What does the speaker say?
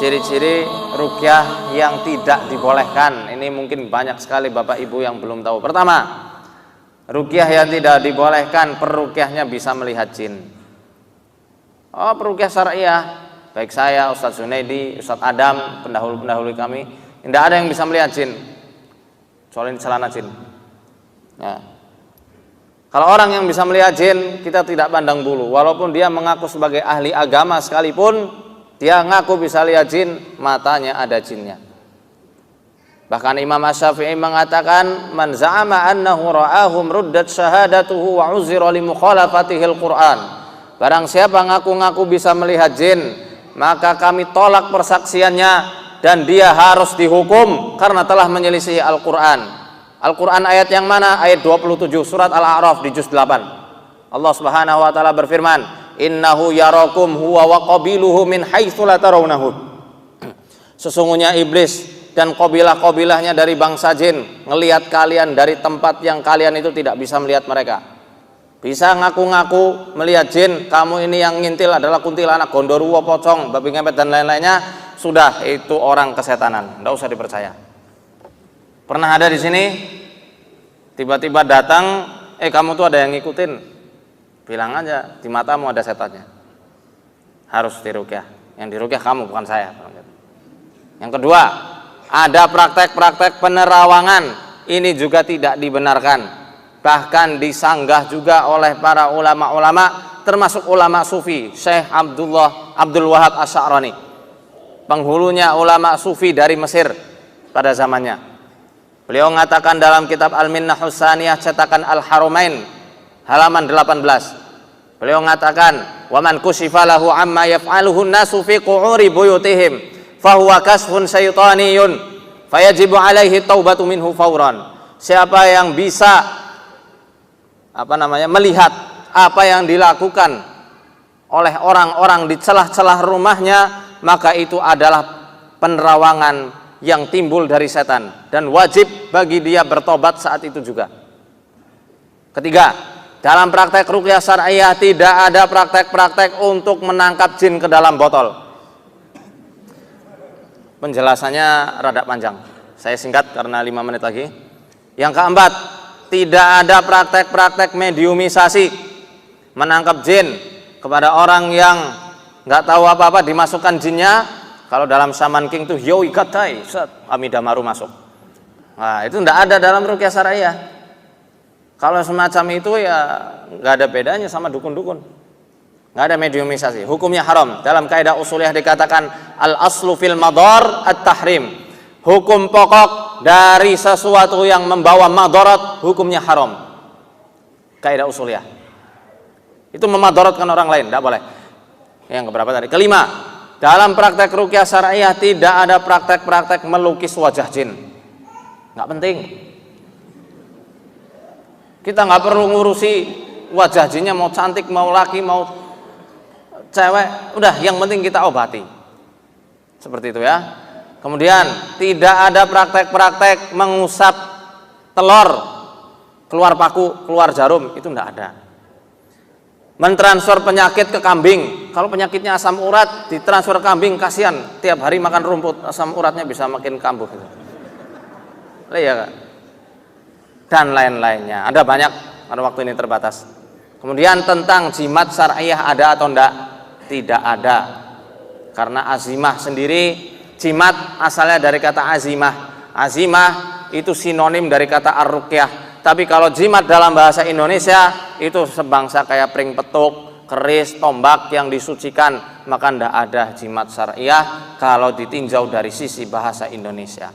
ciri-ciri ruqyah yang tidak dibolehkan. Ini mungkin banyak sekali Bapak Ibu yang belum tahu. Pertama, ruqyah yang tidak dibolehkan, peruqyahnya bisa melihat jin. Oh, peruqyah syariah, baik saya, Ustadz Junaidi, Ustadz Adam, pendahulu kami, tidak ada yang bisa melihat jin. Soalnya celana jin. Ya. Kalau orang yang bisa melihat jin, kita tidak pandang bulu. Walaupun dia mengaku sebagai ahli agama sekalipun, dia ngaku bisa lihat jin, matanya ada jinnya. Bahkan Imam Asy-Syafi'i mengatakan, man za'ama annahu ra'ahum ruddat syahadatuhu wa uzira li mukhalafatihil Qur'an. Barang siapa ngaku-ngaku bisa melihat jin, maka kami tolak persaksiannya dan dia harus dihukum karena telah menyelisihi Al-Qur'an. Al-Qur'an ayat yang mana? Ayat 27 surat Al-A'raf di juz 8. Allah Subhanahu wa taala berfirman, innahu yarakum huwa wa qabiluhu min haitsu la tarawnahum. Sesungguhnya iblis dan kabilah-kabilahnya dari bangsa jin ngelihat kalian dari tempat yang kalian itu tidak bisa melihat mereka. Bisa ngaku-ngaku melihat jin, kamu ini yang ngintil adalah kuntilanak, gondoruwo, pocong, babi ngepet dan lain-lainnya, sudah itu orang kesetanan, tidak usah dipercaya. Pernah ada di sini tiba-tiba datang, kamu tuh ada yang ngikutin, bilang aja di matamu ada setannya, harus diruqyah. Yang diruqyah kamu, bukan saya. Yang kedua, ada praktek-praktek penerawangan, ini juga tidak dibenarkan. Bahkan disanggah juga oleh para ulama-ulama, termasuk ulama sufi, Syekh Abdul Wahab Asy'arani, penghulunya ulama sufi dari Mesir pada zamannya. Beliau mengatakan dalam kitab Al-Minnah Husaniyah cetakan Al-Haramain halaman 18. Beliau mengatakan, "Wa man kushifa lahu amma yaf'aluhu an-nasu fi qu'uri buyutihim, fa huwa kasfun syaitaniyun, fayajibu alaihi taubatu minhu fauran." Siapa yang bisa melihat apa yang dilakukan oleh orang-orang di celah-celah rumahnya, maka itu adalah penerawangan yang timbul dari setan dan wajib bagi dia bertobat saat itu juga. Ketiga, dalam praktek ruqyah syariah tidak ada praktek-praktek untuk menangkap jin ke dalam botol. Penjelasannya rada panjang, saya singkat karena 5 menit lagi. Yang keempat, tidak ada praktek-praktek mediumisasi, menangkap jin kepada orang yang nggak tahu apa-apa, dimasukkan jinnya. Kalau dalam Shaman King tuh yoi katai, Amidamaru masuk. Nah, itu nggak ada dalam ruqyah syariah. Kalau semacam itu ya nggak ada bedanya sama dukun-dukun. Nggak ada mediumisasi, hukumnya haram. Dalam kaidah usuliyah dikatakan al aslu fil madar at-tahrim. Hukum pokok dari sesuatu yang membawa madarat hukumnya haram. Kaidah usuliyah. Itu memadaratkan orang lain, tidak boleh. Yang keberapa tadi? Kelima, dalam praktek ruqyah syariah tidak ada praktek-praktek melukis wajah jin. Nggak penting. Kita nggak perlu ngurusi wajah jinnya mau cantik, mau laki, mau cewek. Udah, yang penting kita obati. Seperti itu ya. Kemudian tidak ada praktek-praktek mengusap telur keluar paku, keluar jarum, itu tidak ada. Mentransfer penyakit ke kambing, kalau penyakitnya asam urat ditransfer ke kambing, kasihan tiap hari makan rumput, asam uratnya bisa makin kambuh gitu. Ya, dan lain-lainnya, ada banyak, karena waktu ini terbatas. Kemudian tentang jimat syariah ada atau tidak? Tidak ada, karena azimah sendiri, jimat asalnya dari kata azimah. Azimah itu sinonim dari kata ar-ruqyah. Tapi kalau jimat dalam bahasa Indonesia itu sebangsa kayak pring petuk, keris, tombak yang disucikan, maka tidak ada jimat syariah kalau ditinjau dari sisi bahasa Indonesia.